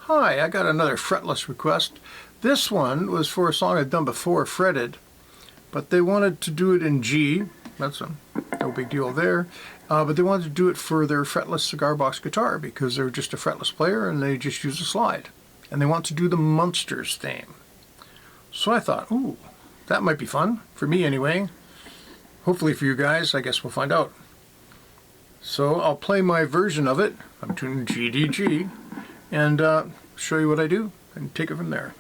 Hi, I got another fretless request. This one was for a song I'd done before, fretted, but they wanted to do it in G. That's no big deal there. But they wanted to do it for their fretless cigar box guitar because they're just a fretless player and they just use a slide. And they want to do the Munsters theme. So I thought, ooh, that might be fun, for me anyway. Hopefully for you guys, I guess we'll find out. So I'll play my version of it. I'm tuning G, D, G, and show you what I do and take it from there.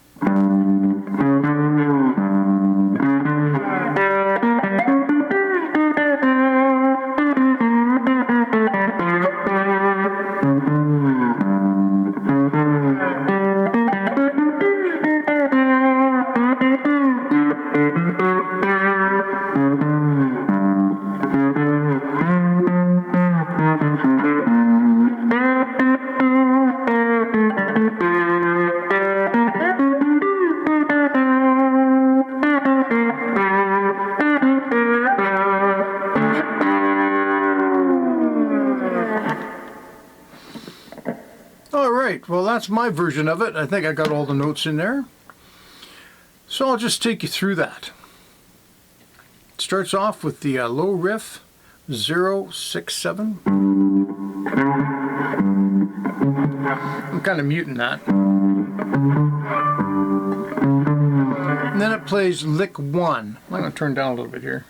Alright, well that's my version of it. I think I got all the notes in there. So I'll just take you through that. It starts off with the low riff, 067. I'm kind of muting that. And then it plays lick 1. I'm going to turn down a little bit here.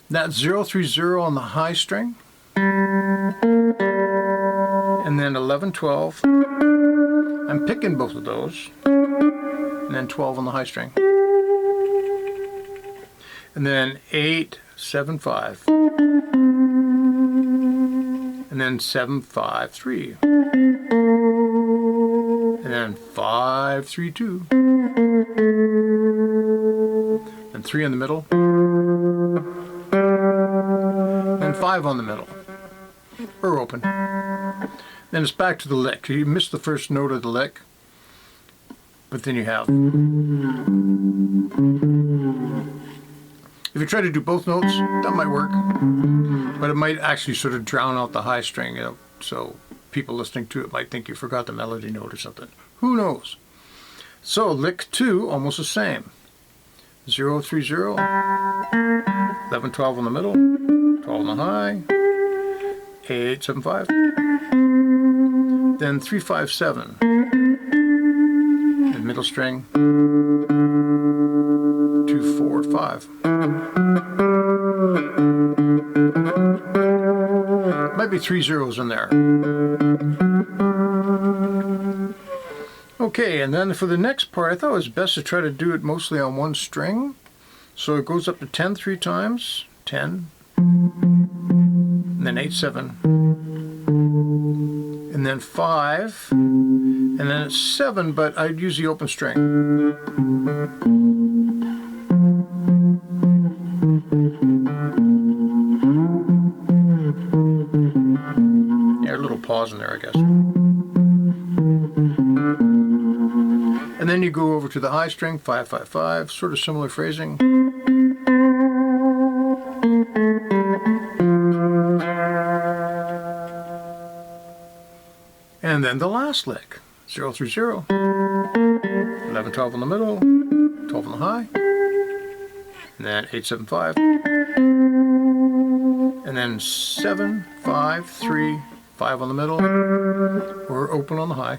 That's 030 on the high string. And then 11, 12. I'm picking both of those. And then 12 on the high string. And then 8, 7, 5. And then 7, 5, 3. And then 5, 3, 2. And 3 in the middle. And 5 on the middle. Or open. Then it's back to the lick. You missed the first note of the lick, but then you have. If you try to do both notes, that might work, but it might actually sort of drown out the high string, so people listening to it might think you forgot the melody note or something. Who knows? So lick 2, almost the same. 030, 11, 12 on the middle, 12 on the high, 8, 7, 5. Then 3, 5, 7. And middle string. 2, 4, 5. Might be 3 zeros in there. Okay, and then for the next part, I thought it was best to try to do it mostly on one string. So it goes up to 10 3 times. 10. And then 8, 7. And then 5, and then it's 7, but I'd use the open string. Yeah, a little pause in there, I guess. And then you go over to the high string, 5, 5, 5, sort of similar phrasing. And then the last lick, 030, 11, 12 on the middle, 12 on the high, and then 8, 7, 5, and then 7, 5, 3, 5 on the middle, or open on the high,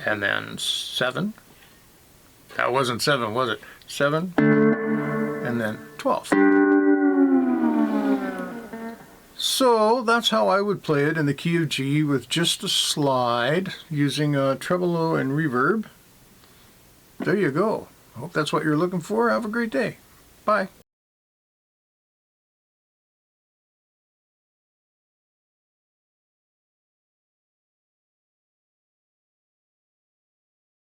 and then 7, that wasn't 7, was it? 7, and then 12. So that's how I would play it in the key of G with just a slide using a tremolo and reverb. There you go. I hope that's what you're looking for. Have a great day. Bye.